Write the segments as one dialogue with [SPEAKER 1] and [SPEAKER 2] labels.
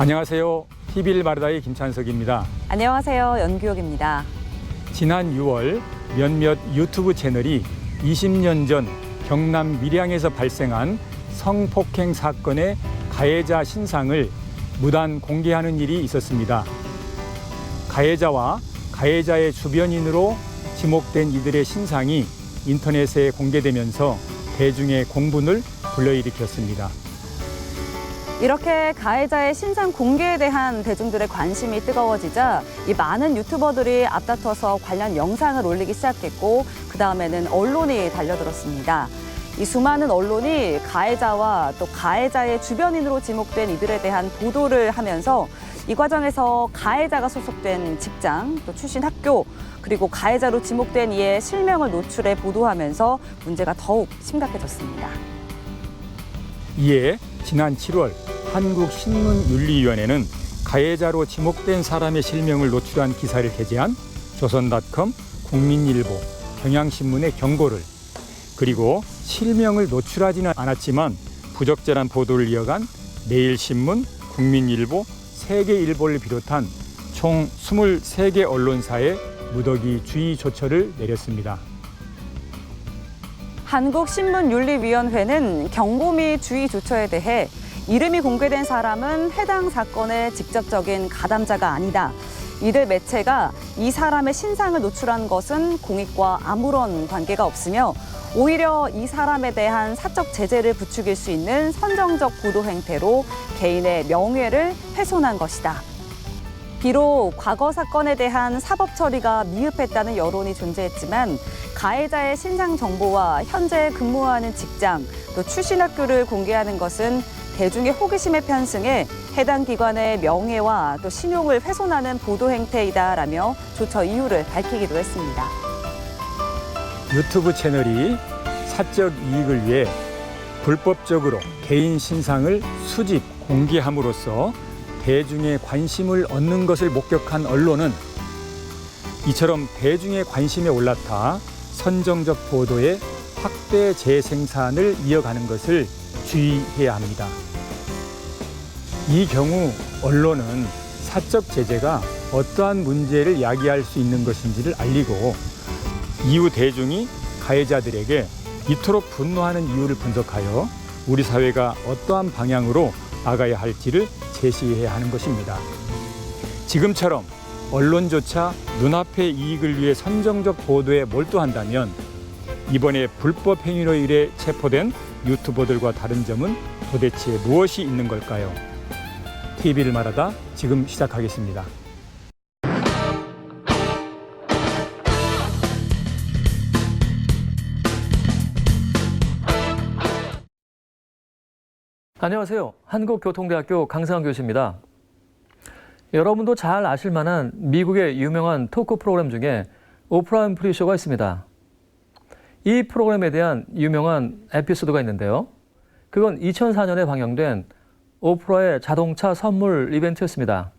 [SPEAKER 1] 안녕하세요. TV일마르다의 김찬석입니다.
[SPEAKER 2] 안녕하세요. 연규옥입니다.
[SPEAKER 1] 지난 6월 몇몇 유튜브 채널이 20년 전 경남 밀양에서 발생한 성폭행 사건의 가해자 신상을 무단 공개하는 일이 있었습니다. 가해자와 가해자의 주변인으로 지목된 이들의 신상이 인터넷에 공개되면서 대중의 공분을 불러일으켰습니다.
[SPEAKER 2] 이렇게 가해자의 신상 공개에 대한 대중들의 관심이 뜨거워지자 이 많은 유튜버들이 앞다퉈서 관련 영상을 올리기 시작했고 그 다음에는 언론이 달려들었습니다. 이 수많은 언론이 가해자와 또 가해자의 주변인으로 지목된 이들에 대한 보도를 하면서 이 과정에서 가해자가 소속된 직장, 또 출신 학교, 그리고 가해자로 지목된 이의 실명을 노출해 보도하면서 문제가 더욱 심각해졌습니다.
[SPEAKER 1] 이에 지난 7월 한국신문윤리위원회는 가해자로 지목된 사람의 실명을 노출한 기사를 게재한 조선닷컴, 국민일보, 경향신문의 경고를, 그리고 실명을 노출하지는 않았지만 부적절한 보도를 이어간 매일신문, 국민일보, 세계일보를 비롯한 총 23개 언론사에 무더기 주의 조처를 내렸습니다.
[SPEAKER 2] 한국신문윤리위원회는 경고 및 주의 조처에 대해 이름이 공개된 사람은 해당 사건의 직접적인 가담자가 아니다. 이들 매체가 이 사람의 신상을 노출한 것은 공익과 아무런 관계가 없으며 오히려 이 사람에 대한 사적 제재를 부추길 수 있는 선정적 보도 행태로 개인의 명예를 훼손한 것이다. 비록 과거 사건에 대한 사법 처리가 미흡했다는 여론이 존재했지만 가해자의 신상 정보와 현재 근무하는 직장, 또 출신 학교를 공개하는 것은 대중의 호기심에 편승해 해당 기관의 명예와 또 신용을 훼손하는 보도 행태이다라며 조처 이유를 밝히기도 했습니다.
[SPEAKER 1] 유튜브 채널이 사적 이익을 위해 불법적으로 개인 신상을 수집, 공개함으로써 대중의 관심을 얻는 것을 목격한 언론은 이처럼 대중의 관심에 올라타 선정적 보도의 확대 재생산을 이어가는 것을 주의해야 합니다. 이 경우 언론은 사적 제재가 어떠한 문제를 야기할 수 있는 것인지를 알리고 이후 대중이 가해자들에게 이토록 분노하는 이유를 분석하여 우리 사회가 어떠한 방향으로 나가야 할지를 제시해야 하는 것입니다. 지금처럼 언론조차 눈앞의 이익을 위해 선정적 보도에 몰두한다면 이번에 불법 행위로 인해 체포된 유튜버들과 다른 점은 도대체 무엇이 있는 걸까요? TV를 말하다 지금 시작하겠습니다.
[SPEAKER 3] 안녕하세요. 한국교통대학교 강상환 교수입니다. 여러분도 잘 아실 만한 미국의 유명한 토크 프로그램 중에 오프라 윈프리 쇼가 있습니다. 이 프로그램에 대한 유명한 에피소드가 있는데요. 그건 2004년에 방영된 오프라의 자동차 선물 이벤트였습니다.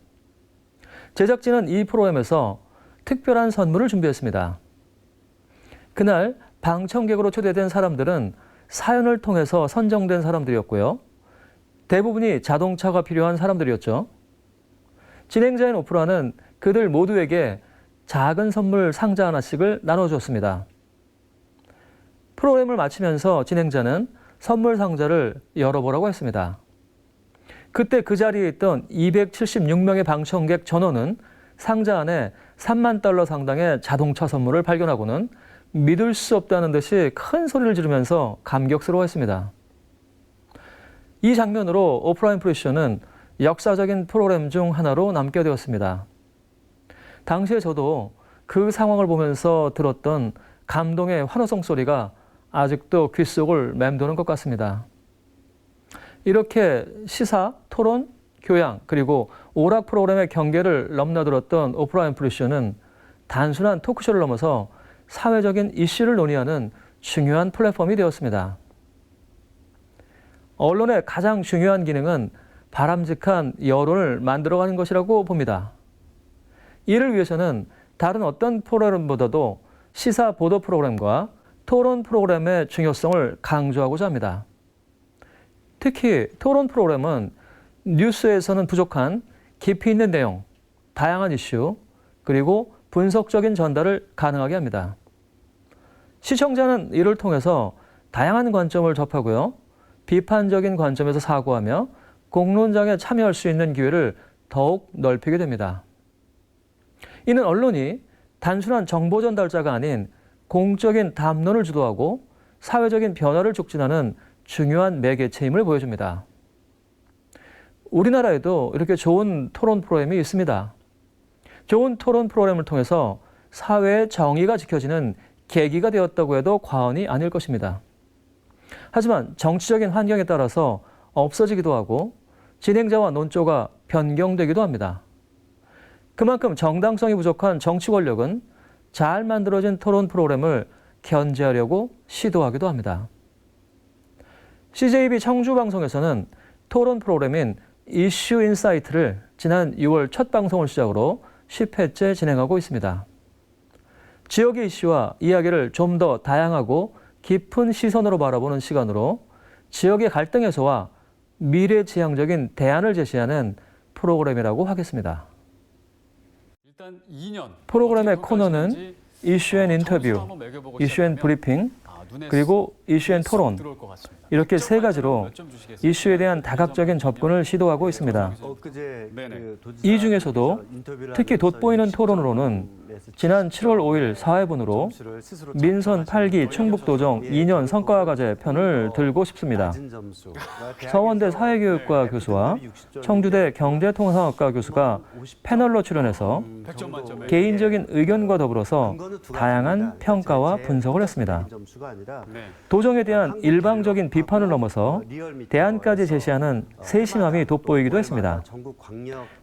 [SPEAKER 3] 제작진은 이 프로그램에서 특별한 선물을 준비했습니다. 그날 방청객으로 초대된 사람들은 사연을 통해서 선정된 사람들이었고요. 대부분이 자동차가 필요한 사람들이었죠. 진행자인 오프라는 그들 모두에게 작은 선물 상자 하나씩을 나눠주었습니다. 프로그램을 마치면서 진행자는 선물 상자를 열어보라고 했습니다. 그때 그 자리에 있던 276명의 방청객 전원은 상자 안에 $30,000 상당의 자동차 선물을 발견하고는 믿을 수 없다는 듯이 큰 소리를 지르면서 감격스러워했습니다. 이 장면으로 오프라 윈프리 쇼는 역사적인 프로그램 중 하나로 남게 되었습니다. 당시에 저도 그 상황을 보면서 들었던 감동의 환호성 소리가 아직도 귓속을 맴도는 것 같습니다. 이렇게 시사, 토론, 교양, 그리고 오락 프로그램의 경계를 넘나들었던 오프라 윈프리 쇼는 단순한 토크쇼를 넘어서 사회적인 이슈를 논의하는 중요한 플랫폼이 되었습니다. 언론의 가장 중요한 기능은 바람직한 여론을 만들어가는 것이라고 봅니다. 이를 위해서는 다른 어떤 프로그램보다도 시사 보도 프로그램과 토론 프로그램의 중요성을 강조하고자 합니다. 특히 토론 프로그램은 뉴스에서는 부족한 깊이 있는 내용, 다양한 이슈, 그리고 분석적인 전달을 가능하게 합니다. 시청자는 이를 통해서 다양한 관점을 접하고요. 비판적인 관점에서 사고하며 공론장에 참여할 수 있는 기회를 더욱 넓히게 됩니다. 이는 언론이 단순한 정보 전달자가 아닌 공적인 담론을 주도하고 사회적인 변화를 촉진하는 중요한 매개체임을 보여줍니다. 우리나라에도 이렇게 좋은 토론 프로그램이 있습니다. 좋은 토론 프로그램을 통해서 사회의 정의가 지켜지는 계기가 되었다고 해도 과언이 아닐 것입니다. 하지만 정치적인 환경에 따라서 없어지기도 하고 진행자와 논조가 변경되기도 합니다. 그만큼 정당성이 부족한 정치 권력은 잘 만들어진 토론 프로그램을 견제하려고 시도하기도 합니다. CJB 청주방송에서는 토론 프로그램인 이슈 인사이트를 지난 6월 첫 방송을 시작으로 10회째 진행하고 있습니다. 지역의 이슈와 이야기를 좀 더 다양하고 깊은 시선으로 바라보는 시간으로 지역의 갈등 해소와 미래지향적인 대안을 제시하는 프로그램이라고 하겠습니다.
[SPEAKER 1] 일단 2년
[SPEAKER 3] 프로그램의 코너는 이슈 앤 인터뷰, 이슈 앤 브리핑, 그리고 이슈 앤 토론, 이렇게 세 가지로 이슈에 대한 다각적인 접근을 시도하고 있습니다. 이 중에서도 특히 돋보이는 토론으로는 지난 7월 5일 4회분으로 민선 8기 충북도정 2년 성과과제 편을 들고 싶습니다. 서원대 사회교육과 교수와 청주대 경제통상학과 교수가 패널로 출연해서 개인적인 의견과 더불어서 다양한 평가와 분석을 했습니다. 도정에 대한 일방적인 비판을 넘어서 대안까지 제시하는 세심함이 돋보이기도 했습니다.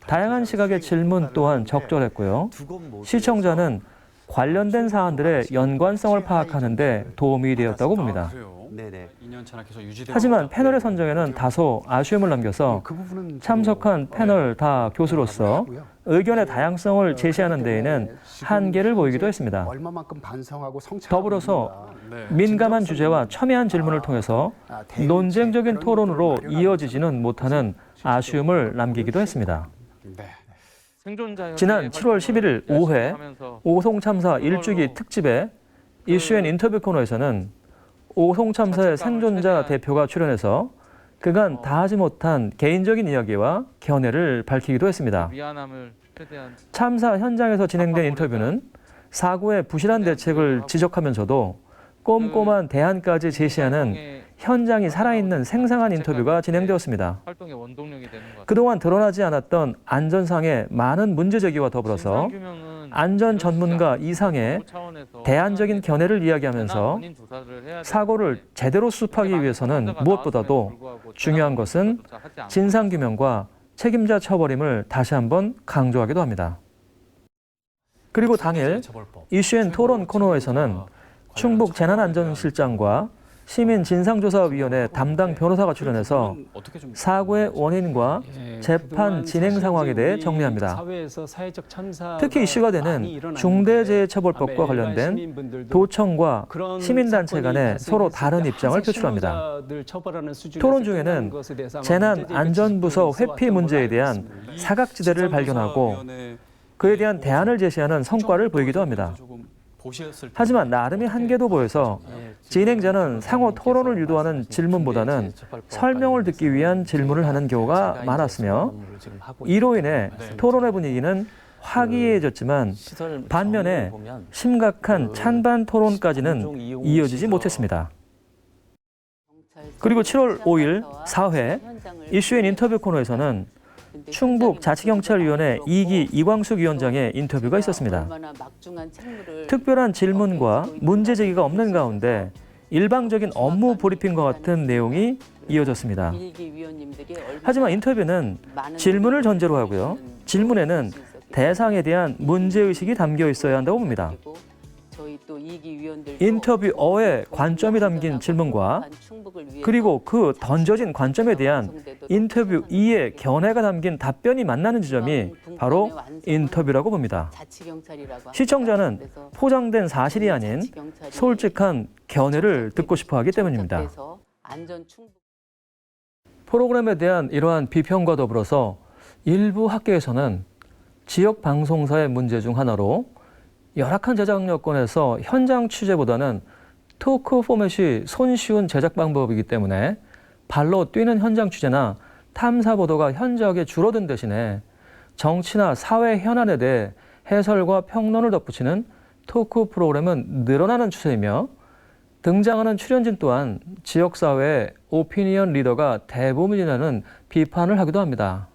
[SPEAKER 3] 다양한 시각의 질문 또한 적절했고요. 시청자는 관련된 사안들의 연관성을 파악하는 데 도움이 되었다고 봅니다. 하지만 패널의 선정에는 다소 아쉬움을 남겨서 참석한 패널 다 교수로서 의견의 다양성을 제시하는 데에는 한계를 보이기도 했습니다. 더불어서 민감한 주제와 첨예한 질문을 통해서 논쟁적인 토론으로 이어지지는 못하는 아쉬움을 남기기도 했습니다. 지난 7월 11일 5회 오송 참사 1주기 특집의 이슈 앤 인터뷰 코너에서는 오송 참사의 생존자 대표가 출연해서 그간 다하지 못한 개인적인 이야기와 견해를 밝히기도 했습니다. 참사 현장에서 진행된 인터뷰는 사고의 부실한 대책을 지적하면서도 꼼꼼한 대안까지 제시하는 현장이 살아있는 생생한 인터뷰가 진행되었습니다. 그동안 드러나지 않았던 안전상의 많은 문제 제기와 더불어서 안전 전문가 이상의 대안적인 견해를 이야기하면서 사고를 제대로 수습하기 위해서는 무엇보다도 중요한 것은 진상규명과 책임자 처벌임을 다시 한번 강조하기도 합니다. 그리고 당일 이슈 앤 토론 코너에서는 충북 재난안전실장과 시민진상조사위원회 담당 변호사가 출연해서 사고의 원인과 재판 진행 상황에 대해 정리합니다. 특히 이슈가 되는 중대재해처벌법과 관련된 도청과 시민단체 간의 서로 다른 입장을 표출합니다. 토론 중에는 재난안전부서 회피 문제에 대한 사각지대를 발견하고 그에 대한 대안을 제시하는 성과를 보이기도 합니다. 하지만 나름의 한계도 보여서 진행자는 상호 토론을 유도하는 질문보다는 설명을 듣기 위한 질문을 하는 경우가 많았으며 이로 인해 토론의 분위기는 화기애애해졌지만 반면에 심각한 찬반 토론까지는 이어지지 못했습니다. 그리고 7월 5일 4회 이슈 앤 인터뷰 코너에서는 충북 자치경찰위원회 2기 이광숙 위원장의 인터뷰가 있었습니다. 특별한 질문과 문제 제기가 없는 가운데 일방적인 업무 브리핑과 같은 내용이 이어졌습니다. 하지만 인터뷰는 질문을 전제로 하고요. 질문에는 대상에 대한 문제의식이 담겨 있어야 한다고 봅니다. 인터뷰어의 관점이 담긴 질문과 그리고 그 던져진 관점에 대한 인터뷰 이의 견해가 담긴 답변이 만나는 지점이 바로 인터뷰라고 봅니다. 시청자는 포장된 사실이 아닌 솔직한 견해를 듣고 싶어 하기 때문입니다. 프로그램에 대한 이러한 비평과 더불어서 일부 학계에서는 지역 방송사의 문제 중 하나로 열악한 제작 여건에서 현장 취재보다는 토크 포맷이 손쉬운 제작 방법이기 때문에 발로 뛰는 현장 취재나 탐사 보도가 현저하게 줄어든 대신에 정치나 사회 현안에 대해 해설과 평론을 덧붙이는 토크 프로그램은 늘어나는 추세이며 등장하는 출연진 또한 지역사회의 오피니언 리더가 대부분이라는 비판을 하기도 합니다.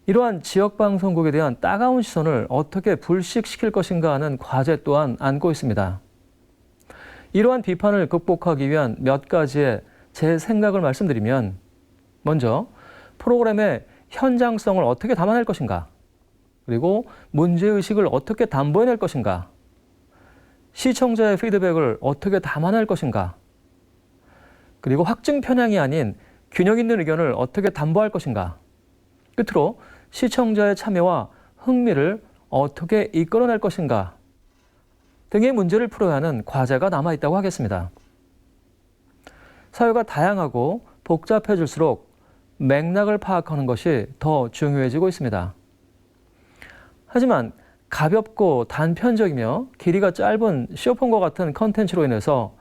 [SPEAKER 3] 이러한 지역방송국에 대한 따가운 시선을 어떻게 불식시킬 것인가 하는 과제 또한 안고 있습니다. 이러한 비판을 극복하기 위한 몇 가지의 제 생각을 말씀드리면, 먼저 프로그램의 현장성을 어떻게 담아낼 것인가, 그리고 문제의식을 어떻게 담보해낼 것인가, 시청자의 피드백을 어떻게 담아낼 것인가, 그리고 확증 편향이 아닌 균형 있는 의견을 어떻게 담보할 것인가, 끝으로 시청자의 참여와 흥미를 어떻게 이끌어낼 것인가 등의 문제를 풀어야 하는 과제가 남아있다고 하겠습니다. 사회가 다양하고 복잡해질수록 맥락을 파악하는 것이 더 중요해지고 있습니다. 하지만 가볍고 단편적이며 길이가 짧은 쇼폰과 같은 컨텐츠로 인해서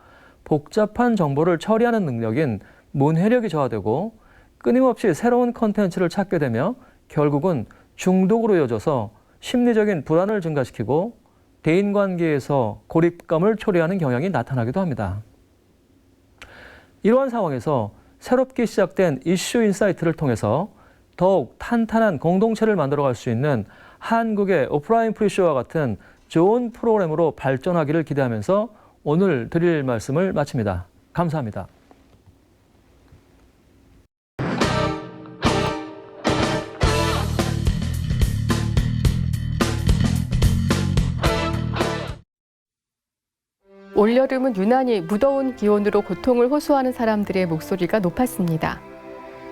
[SPEAKER 3] 복잡한 정보를 처리하는 능력인 문해력이 저하되고 끊임없이 새로운 컨텐츠를 찾게 되며 결국은 중독으로 이어져서 심리적인 불안을 증가시키고 대인관계에서 고립감을 초래하는 경향이 나타나기도 합니다. 이러한 상황에서 새롭게 시작된 이슈 인사이트를 통해서 더욱 탄탄한 공동체를 만들어갈 수 있는 한국의 오프라인 프리쇼와 같은 좋은 프로그램으로 발전하기를 기대하면서 오늘 드릴 말씀을 마칩니다. 감사합니다.
[SPEAKER 4] 올여름은 유난히 무더운 기온으로 고통을 호소하는 사람들의 목소리가 높았습니다.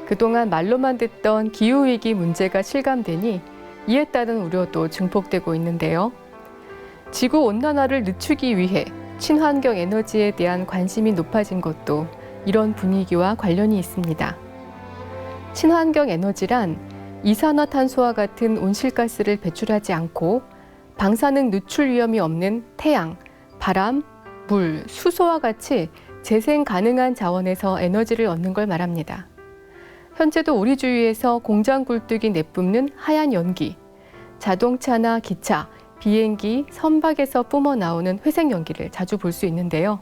[SPEAKER 4] 그동안 말로만 듣던 기후위기 문제가 실감되니 이에 따른 우려도 증폭되고 있는데요. 지구온난화를 늦추기 위해 친환경 에너지에 대한 관심이 높아진 것도 이런 분위기와 관련이 있습니다. 친환경 에너지란 이산화탄소와 같은 온실가스를 배출하지 않고 방사능 누출 위험이 없는 태양, 바람, 물, 수소와 같이 재생 가능한 자원에서 에너지를 얻는 걸 말합니다. 현재도 우리 주위에서 공장 굴뚝이 내뿜는 하얀 연기, 자동차나 기차, 비행기, 선박에서 뿜어 나오는 회색 연기를 자주 볼 수 있는데요.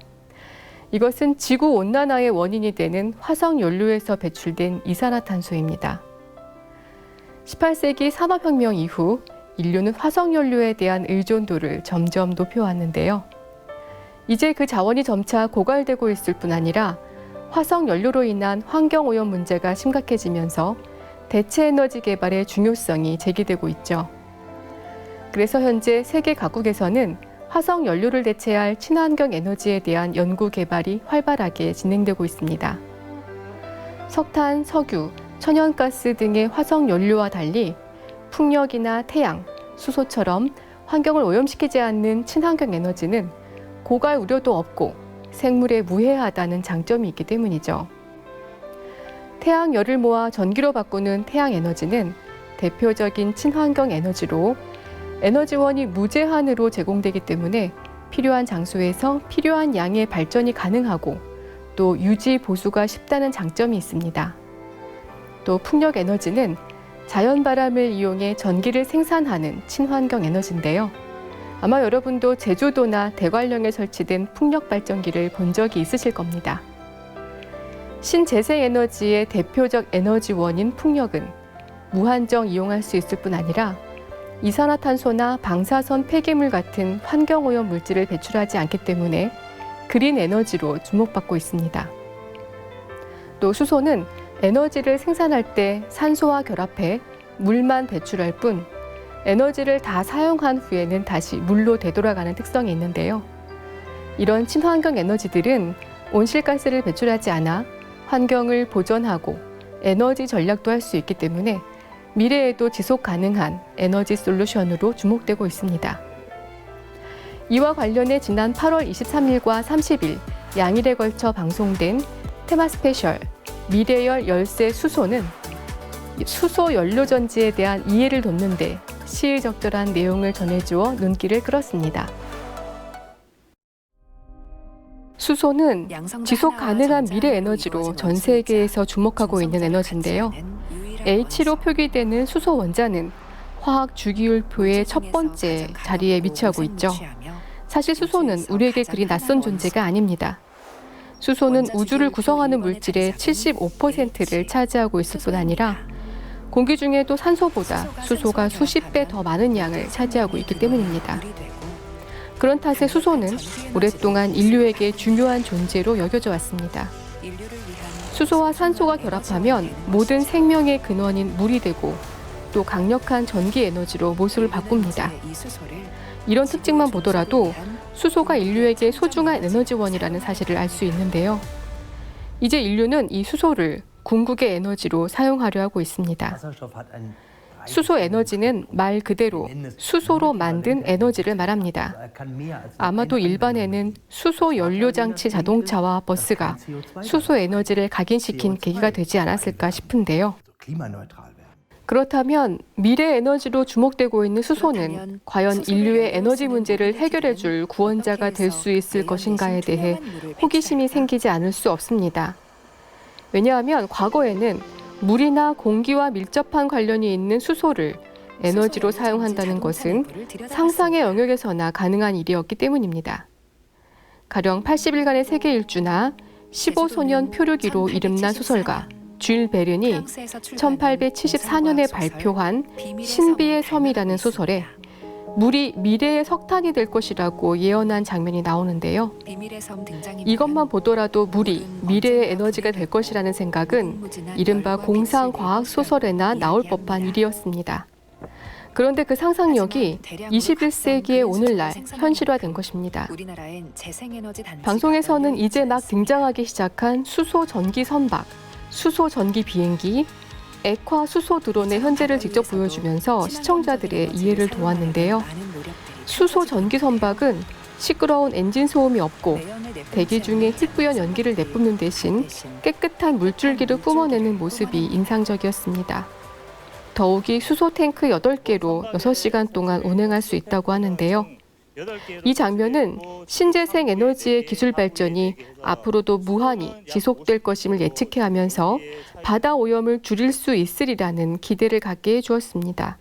[SPEAKER 4] 이것은 지구온난화의 원인이 되는 화석연료에서 배출된 이산화탄소입니다. 18세기 산업혁명 이후 인류는 화석연료에 대한 의존도를 점점 높여왔는데요. 이제 그 자원이 점차 고갈되고 있을 뿐 아니라 화석연료로 인한 환경오염 문제가 심각해지면서 대체 에너지 개발의 중요성이 제기되고 있죠. 그래서 현재 세계 각국에서는 화석연료를 대체할 친환경 에너지에 대한 연구 개발이 활발하게 진행되고 있습니다. 석탄, 석유, 천연가스 등의 화석연료와 달리 풍력이나 태양, 수소처럼 환경을 오염시키지 않는 친환경 에너지는 고갈 우려도 없고 생물에 무해하다는 장점이 있기 때문이죠. 태양열을 모아 전기로 바꾸는 태양에너지는 대표적인 친환경 에너지로 에너지원이 무제한으로 제공되기 때문에 필요한 장소에서 필요한 양의 발전이 가능하고 또 유지 보수가 쉽다는 장점이 있습니다. 또 풍력 에너지는 자연바람을 이용해 전기를 생산하는 친환경 에너지인데요. 아마 여러분도 제주도나 대관령에 설치된 풍력발전기를 본 적이 있으실 겁니다. 신재생에너지의 대표적 에너지원인 풍력은 무한정 이용할 수 있을 뿐 아니라 이산화탄소나 방사선 폐기물 같은 환경오염 물질을 배출하지 않기 때문에 그린 에너지로 주목받고 있습니다. 또 수소는 에너지를 생산할 때 산소와 결합해 물만 배출할 뿐 에너지를 다 사용한 후에는 다시 물로 되돌아가는 특성이 있는데요. 이런 친환경 에너지들은 온실가스를 배출하지 않아 환경을 보존하고 에너지 전략도 할 수 있기 때문에 미래에도 지속 가능한 에너지 솔루션으로 주목되고 있습니다. 이와 관련해 지난 8월 23일과 30일 양일에 걸쳐 방송된 테마 스페셜 미래열 열세 수소는 수소 연료전지에 대한 이해를 돋는 데 시의적절한 내용을 전해주어 눈길을 끌었습니다. 수소는 지속 가능한 미래 에너지로 전 세계에서 주목하고 있는 에너지인데요. H로 표기되는 수소 원자는 화학 주기율표의 첫 번째 자리에 위치하고 있죠. 사실 수소는 우리에게 그리 낯선 존재가 아닙니다. 수소는 우주를 구성하는 물질의 75%를 차지하고 있을 뿐 아니라 공기 중에도 산소보다 수소가 수십 배 더 많은 양을 차지하고 있기 때문입니다. 그런 탓에 수소는 오랫동안 인류에게 중요한 존재로 여겨져 왔습니다. 수소와 산소가 결합하면 모든 생명의 근원인 물이 되고 또 강력한 전기 에너지로 모습을 바꿉니다. 이런 특징만 보더라도 수소가 인류에게 소중한 에너지원이라는 사실을 알 수 있는데요. 이제 인류는 이 수소를 궁극의 에너지로 사용하려 하고 있습니다. 수소 에너지는 말 그대로 수소로 만든 에너지를 말합니다. 아마도 일반에는 수소 연료 장치 자동차와 버스가 수소 에너지를 각인시킨 계기가 되지 않았을까 싶은데요. 그렇다면 미래 에너지로 주목되고 있는 수소는 과연 인류의 에너지 문제를 해결해줄 구원자가 될 수 있을 것인가에 대해 호기심이 생기지 않을 수 없습니다. 왜냐하면 과거에는 물이나 공기와 밀접한 관련이 있는 수소를 에너지로 사용한다는 것은 상상의 영역에서나 가능한 일이었기 때문입니다. 가령 80일간의 세계 일주나 15소년 표류기로 이름난 소설가 줄 베른이 1874년에 발표한 신비의 섬이라는 소설에 물이 미래의 석탄이 될 것이라고 예언한 장면이 나오는데요. 이것만 보더라도 물이 미래의 에너지가 될 것이라는 생각은 이른바 공상과학 소설에나 나올 법한 일이었습니다. 그런데 그 상상력이 21세기의 오늘날 현실화된 것입니다. 방송에서는 이제 막 등장하기 시작한 수소 전기 선박, 수소 전기 비행기, 액화 수소 드론의 현재를 직접 보여주면서 시청자들의 이해를 도왔는데요. 수소 전기 선박은 시끄러운 엔진 소음이 없고 대기 중에 희뿌연 연기를 내뿜는 대신 깨끗한 물줄기를 뿜어내는 모습이 인상적이었습니다. 더욱이 수소 탱크 8개로 6시간 동안 운행할 수 있다고 하는데요. 이 장면은 신재생 에너지의 기술 발전이 앞으로도 무한히 지속될 것임을 예측해 하면서 바다 오염을 줄일 수 있으리라는 기대를 갖게 해주었습니다.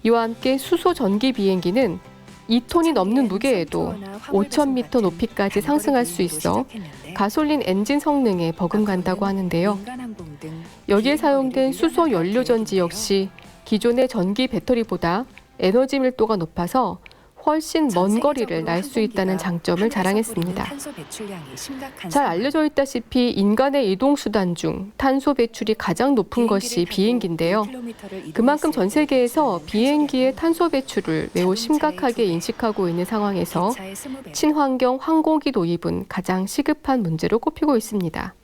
[SPEAKER 4] 이와 함께 수소 전기 비행기는 2톤이 넘는 무게에도 5,000m 높이까지 상승할 수 있어 가솔린 엔진 성능에 버금간다고 하는데요. 여기에 사용된 수소 연료전지 역시 기존의 전기 배터리보다 에너지 밀도가 높아서 훨씬 먼 거리를 날 수 있다는 장점을 자랑했습니다. 잘 알려져 있다시피 인간의 이동 수단 중 탄소 배출이 가장 높은 것이 비행기인데요. 그만큼 전 세계에서 비행기의 탄소 배출을 매우 심각하게 인식하고 있는 상황에서 친환경 항공기 도입은 가장 시급한 문제로 꼽히고 있습니다.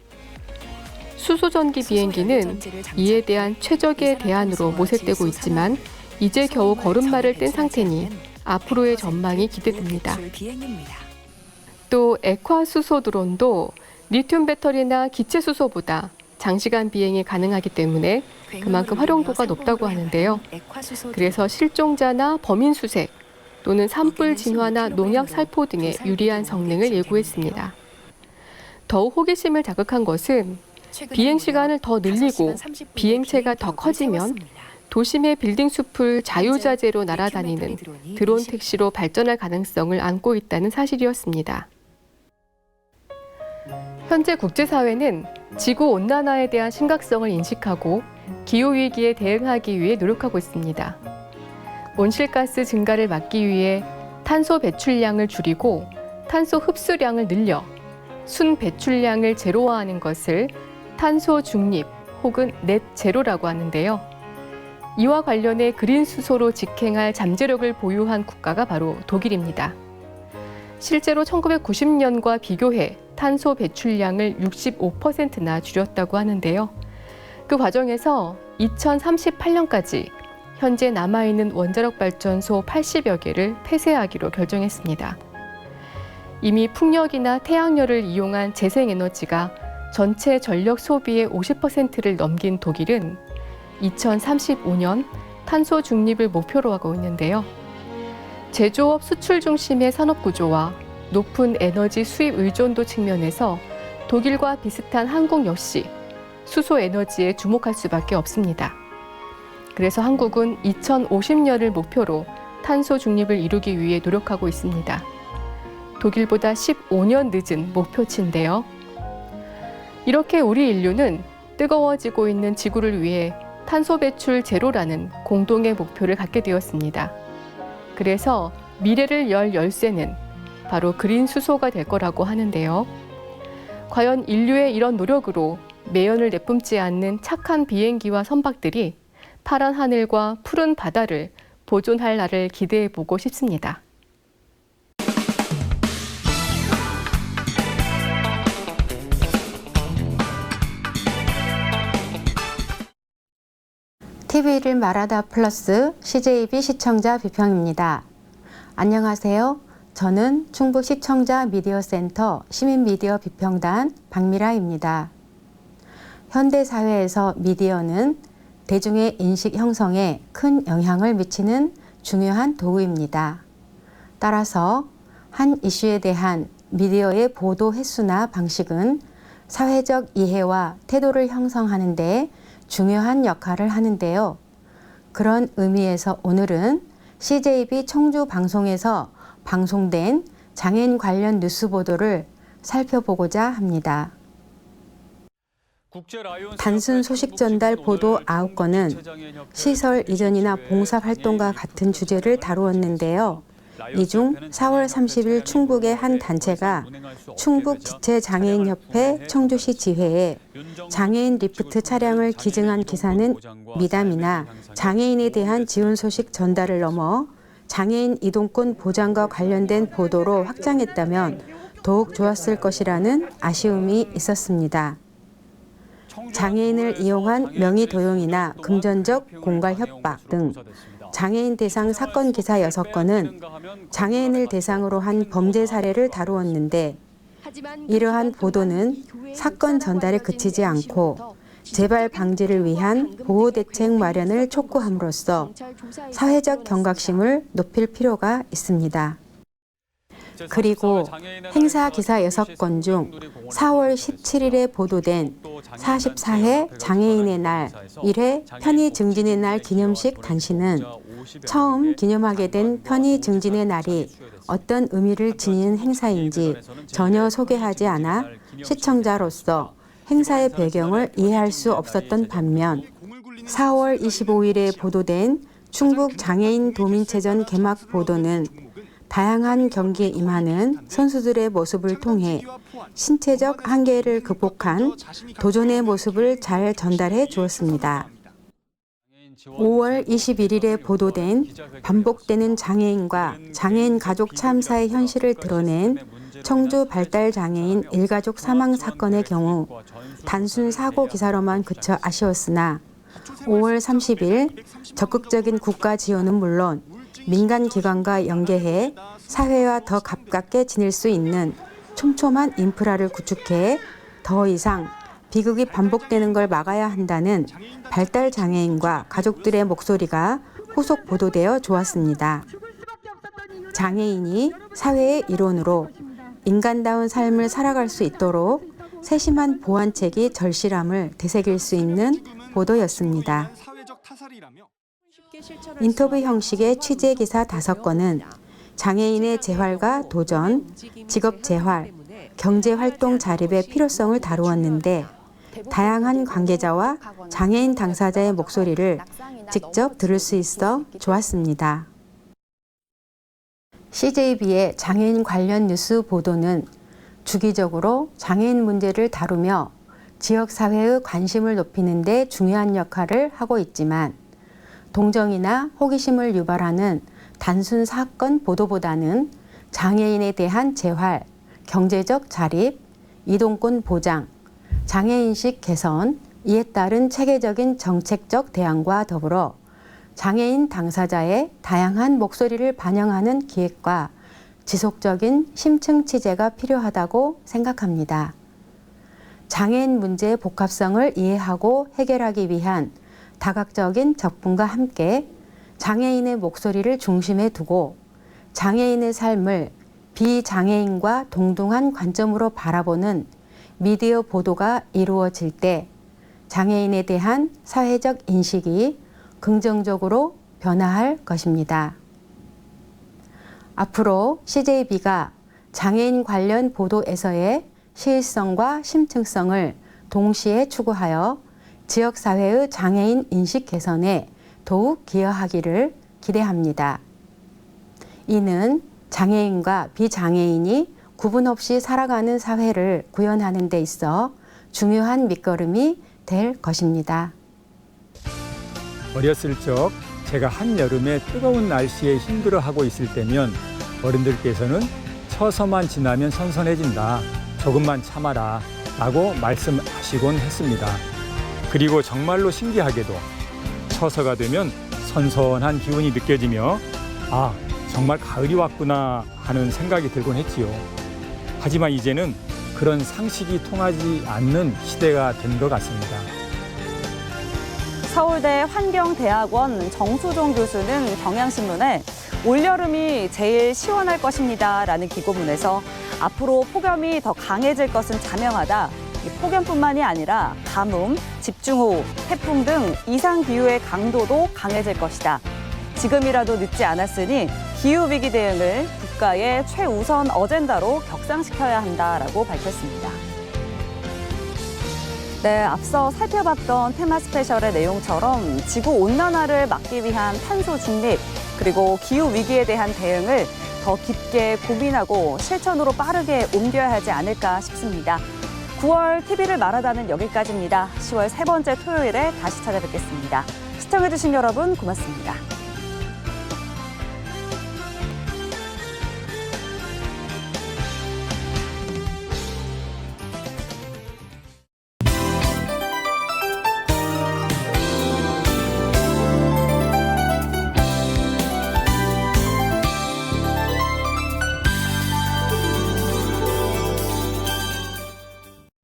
[SPEAKER 4] 수소 전기 비행기는 이에 대한 최적의 대안으로 모색되고 있지만 이제 겨우 걸음마를 뗀 상태니 앞으로의 전망이 기대됩니다. 또 액화 수소 드론도 리튬 배터리나 기체 수소보다 장시간 비행이 가능하기 때문에 그만큼 활용도가 높다고 하는데요. 그래서 실종자나 범인 수색 또는 산불 진화나 농약 살포 등의 유리한 성능을 예고했습니다. 더욱 호기심을 자극한 것은 비행 시간을 더 늘리고 비행체가 더 커지면 도심의 빌딩 숲을 자유자재로 날아다니는 드론 택시로 발전할 가능성을 안고 있다는 사실이었습니다. 현재 국제사회는 지구온난화에 대한 심각성을 인식하고 기후위기에 대응하기 위해 노력하고 있습니다. 온실가스 증가를 막기 위해 탄소 배출량을 줄이고 탄소 흡수량을 늘려 순 배출량을 제로화하는 것을 탄소 중립 혹은 넷 제로라고 하는데요. 이와 관련해 그린 수소로 직행할 잠재력을 보유한 국가가 바로 독일입니다. 실제로 1990년과 비교해 탄소 배출량을 65%나 줄였다고 하는데요. 그 과정에서 2038년까지 현재 남아있는 원자력 발전소 80여 개를 폐쇄하기로 결정했습니다. 이미 풍력이나 태양열을 이용한 재생에너지가 전체 전력 소비의 50%를 넘긴 독일은 2035년 탄소 중립을 목표로 하고 있는데요. 제조업 수출 중심의 산업 구조와 높은 에너지 수입 의존도 측면에서 독일과 비슷한 한국 역시 수소 에너지에 주목할 수밖에 없습니다. 그래서 한국은 2050년을 목표로 탄소 중립을 이루기 위해 노력하고 있습니다. 독일보다 15년 늦은 목표치인데요. 이렇게 우리 인류는 뜨거워지고 있는 지구를 위해 탄소 배출 제로라는 공동의 목표를 갖게 되었습니다. 그래서 미래를 열 열쇠는 바로 그린 수소가 될 거라고 하는데요. 과연 인류의 이런 노력으로 매연을 내뿜지 않는 착한 비행기와 선박들이 파란 하늘과 푸른 바다를 보존할 날을 기대해 보고 싶습니다.
[SPEAKER 5] TV를 말하다 플러스 CJB 시청자 비평입니다. 안녕하세요. 저는 충북 시청자 미디어센터 시민미디어 비평단 박미라입니다. 현대사회에서 미디어는 대중의 인식 형성에 큰 영향을 미치는 중요한 도구입니다. 따라서 한 이슈에 대한 미디어의 보도 횟수나 방식은 사회적 이해와 태도를 형성하는 데 중요한 역할을 하는데요. 그런 의미에서 오늘은 CJB 청주 방송에서 방송된 장애인 관련 뉴스 보도를 살펴보고자 합니다. 단순 소식 전달 보도 9건은 시설 이전이나 봉사활동과 같은 주제를 다루었는데요. 이 중 4월 30일 충북의 한 단체가 충북지체장애인협회 청주시 지회에 장애인 리프트 차량을 기증한 기사는 미담이나 장애인에 대한 지원 소식 전달을 넘어 장애인 이동권 보장과 관련된 보도로 확장했다면 더욱 좋았을 것이라는 아쉬움이 있었습니다. 장애인을 이용한 명의 도용이나 금전적 공갈 협박 등 장애인 대상 사건 기사 6건은 장애인을 대상으로 한 범죄 사례를 다루었는데 이러한 보도는 사건 전달에 그치지 않고 재발 방지를 위한 보호 대책 마련을 촉구함으로써 사회적 경각심을 높일 필요가 있습니다. 그리고 행사 기사 6건 중 4월 17일에 보도된 44회 장애인의 날 1회 편의 증진의 날 기념식 단시는 처음 기념하게 된 편의 증진의 날이 어떤 의미를 지닌 행사인지 전혀 소개하지 않아 시청자로서 행사의 배경을 이해할 수 없었던 반면 4월 25일에 보도된 충북 장애인 도민체전 개막 보도는 다양한 경기에 임하는 선수들의 모습을 통해 신체적 한계를 극복한 도전의 모습을 잘 전달해 주었습니다. 5월 21일에 보도된 반복되는 장애인과 장애인 가족 참사의 현실을 드러낸 청주 발달장애인 일가족 사망 사건의 경우 단순 사고 기사로만 그쳐 아쉬웠으나 5월 30일 적극적인 국가 지원은 물론 민간 기관과 연계해 사회와 더 가깝게 지낼 수 있는 촘촘한 인프라를 구축해 더 이상 비극이 반복되는 걸 막아야 한다는 발달장애인과 가족들의 목소리가 후속 보도되어 좋았습니다. 장애인이 사회의 일원으로 인간다운 삶을 살아갈 수 있도록 세심한 보완책이 절실함을 되새길 수 있는 보도였습니다. 인터뷰 형식의 취재 기사 5건은 장애인의 재활과 도전, 직업 재활, 경제활동 자립의 필요성을 다루었는데 다양한 관계자와 장애인 당사자의 목소리를 직접 들을 수 있어 좋았습니다. CJB의 장애인 관련 뉴스 보도는 주기적으로 장애인 문제를 다루며 지역사회의 관심을 높이는 데 중요한 역할을 하고 있지만 동정이나 호기심을 유발하는 단순 사건 보도보다는 장애인에 대한 재활, 경제적 자립, 이동권 보장, 장애인식 개선, 이에 따른 체계적인 정책적 대안과 더불어 장애인 당사자의 다양한 목소리를 반영하는 기획과 지속적인 심층 취재가 필요하다고 생각합니다. 장애인 문제의 복합성을 이해하고 해결하기 위한 다각적인 접근과 함께 장애인의 목소리를 중심에 두고 장애인의 삶을 비장애인과 동등한 관점으로 바라보는 미디어 보도가 이루어질 때 장애인에 대한 사회적 인식이 긍정적으로 변화할 것입니다. 앞으로 CJB가 장애인 관련 보도에서의 시의성과 심층성을 동시에 추구하여 지역사회의 장애인 인식 개선에 더욱 기여하기를 기대합니다. 이는 장애인과 비장애인이 구분 없이 살아가는 사회를 구현하는 데 있어 중요한 밑거름이 될 것입니다.
[SPEAKER 6] 어렸을 적 제가 한여름에 뜨거운 날씨에 힘들어하고 있을 때면 어른들께서는 쳐서만 지나면 선선해진다. 조금만 참아라. 라고 말씀하시곤 했습니다. 그리고 정말로 신기하게도 처서가 되면 선선한 기운이 느껴지며 아, 정말 가을이 왔구나 하는 생각이 들곤 했지요. 하지만 이제는 그런 상식이 통하지 않는 시대가 된 것 같습니다.
[SPEAKER 2] 서울대 환경대학원 정수종 교수는 경향신문에 올여름이 제일 시원할 것입니다 라는 기고문에서 앞으로 폭염이 더 강해질 것은 자명하다. 폭염뿐만이 아니라 가뭄, 집중호우, 태풍 등 이상기후의 강도도 강해질 것이다. 지금이라도 늦지 않았으니 기후위기 대응을 국가의 최우선 어젠다로 격상시켜야 한다라고 밝혔습니다. 네, 앞서 살펴봤던 테마 스페셜의 내용처럼 지구온난화를 막기 위한 탄소 중립, 그리고 기후위기에 대한 대응을 더 깊게 고민하고 실천으로 빠르게 옮겨야 하지 않을까 싶습니다. 9월 TV를 말하다는 여기까지입니다. 10월 세 번째 토요일에 다시 찾아뵙겠습니다. 시청해주신 여러분 고맙습니다.